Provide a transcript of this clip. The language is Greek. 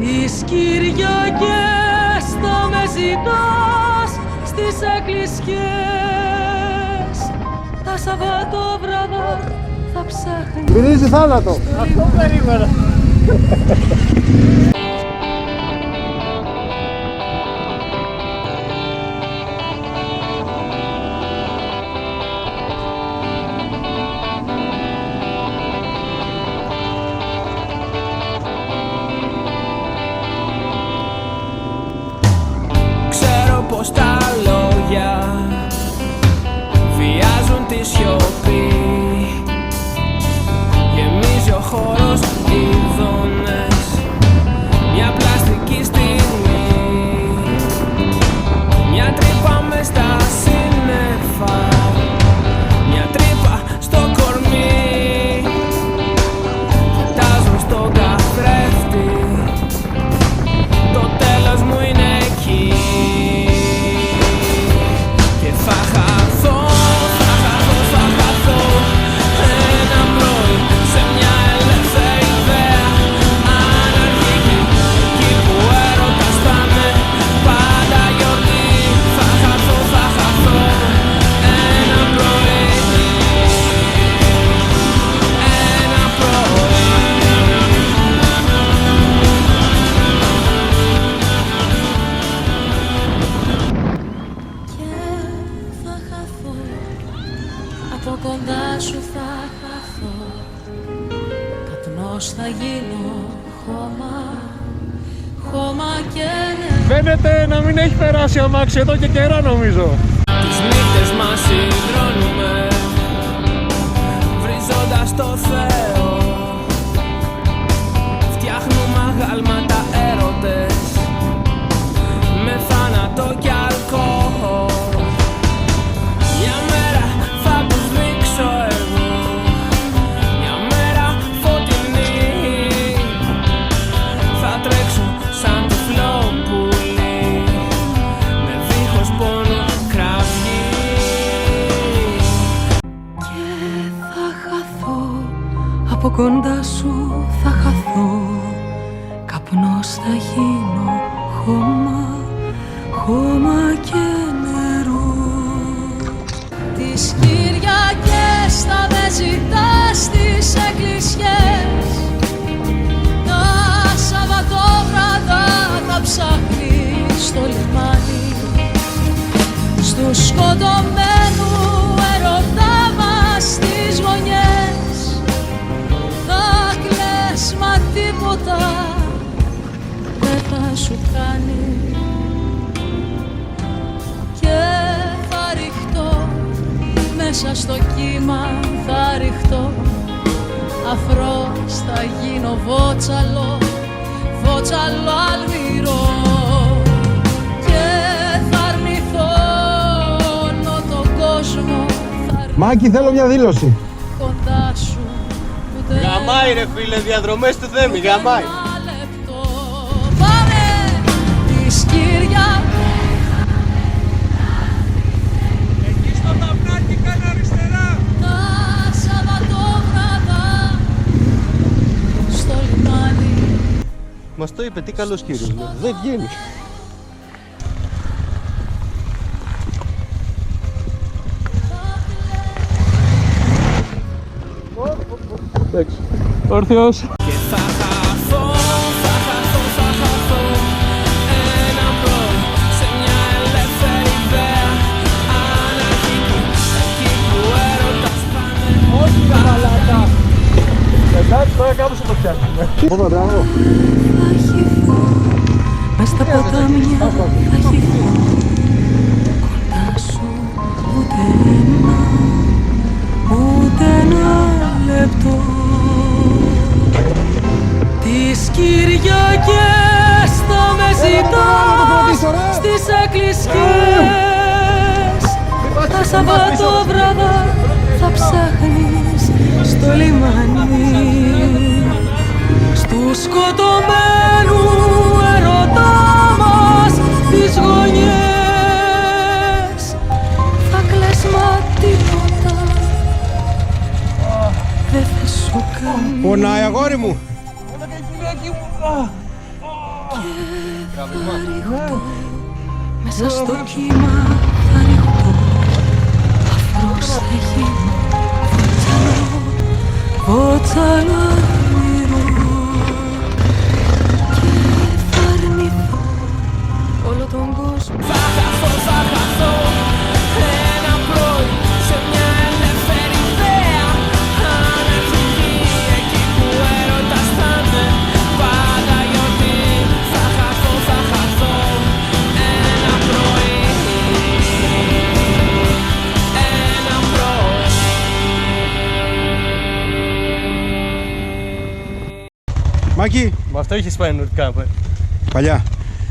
Τις Κυριακές θα με ζητάς στις εκκλησιές, τα Σαββατόβραδα θα ψάχνεις. Μυρίζει θάνατο. Αυτό περίμενα. Ξέρω πως τα λόγια βιάζουν τη σιωπή. Γεμίζει ο χώρος ειδώνες, μια πλαστική στιγμή, μια τρύπα μες στα σύννεφα, μια τρύπα στο κορμί. Κοιτάζω στον καθρέφτη, το τέλος μου είναι εκεί. Και θα χαθώ, θα χαθώ, θα χαθώ ένα πρωί σε μια ελεύθερη ιδέα αναρχική, εκεί που έρωτας θα είναι πάντα γιορτή. Θα χαθώ, θα χαθώ ένα πρωί, ένα πρωί. Και θα χαθώ, από κοντά σου θα χαθώ, καπνός θα γίνω, χώμα, χώμα και νερό. Φαίνεται να μην έχει περάσει αμάξι εδώ και καιρό νομίζω. Τις νύχτες μας συγκρόνουμε, βρίζοντας το Θεό. Φτιάχνουμε αγάλματα έρωτες, με θάνατο κι αλκοόλ. Μια μέρα θα τους δείξω εγώ, μια μέρα φωτεινή. Θα τρέξω σαν τυφλό πουλί, με δίχως πόνο κραυγή. Και θα χαθώ, από κοντά σου θα χαθώ, καπνός θα γίνω, χώμα, χώμα και νερό. Τις Κυριακές θα με ζητάς στις εκκλησιές, τα Σαββατόβραδα θα ψάχνεις στο λιμάνι, στους σκοτωμένου ερωτά μας τις γωνιές. Θα κλαις μα τίποτα δεν θα σου κάνει, και θα ρηχτώ μέσα στο κύμα, θα ρηχτώ αφρός, θα γίνω βότσαλο, βότσαλο αλμυρό. Και θα αρνηθώ όλο τον κόσμο, θα Μάκη, θέλω μια δήλωση. κοντά σου ούτε Γαμάει ρε φίλε, διαδρομές του Θέμη, γαμάει. ένα λεπτό. Πάμε τις Κυριακές, Εκεί στο ταυνάκι κάνε αριστερά. τα Σαββατόβραδα στο λιμάνι. Μας το είπε, τι καλός κύριος. Δεν βγαίνει. Εντάξει. Όρθιος. Και θα χαθώ, θα χαθώ, θα χαθώ ένα πρωί σε μια ελεύθερη ιδέα αναρχική, εκεί που έρωτας θα είναι. Όχι τα μαλάκα. Εντάξει, τώρα κάπως θα το φτιάξουμε. Πόδα, μπράβο. Θα χυθώ μες στα ποτάμια, θα χυθώ κοντά σου ούτε ένα λεπτό. Τις Κυριακές θα με ζητάς στις εκκλησιές, τα Σαββατόβραδα θα ψάχνεις στο λιμάνι, στους σκοτωμένου ερωτά μας τις γωνιές. Θα κλαις μα τίποτα δεν θα σου κάνει. Πονάει αγόρι μου. Μέσα στο κύμα θα ρηχτώ. Αφρός θα γίνω βότσαλο όνειρο. Και θα αρνηθώ όλο τον κόσμο. Θα χαθώ ένα πρωί σε μια ελεύθερη ιδέα αναρχική, εκεί που έρωτας θα είναι πάντα γιορτή. Θα χαθώ ένα πρωί, ένα πρωί. Μάκη, Με αυτό είχες πάει νουρικά, παλιά.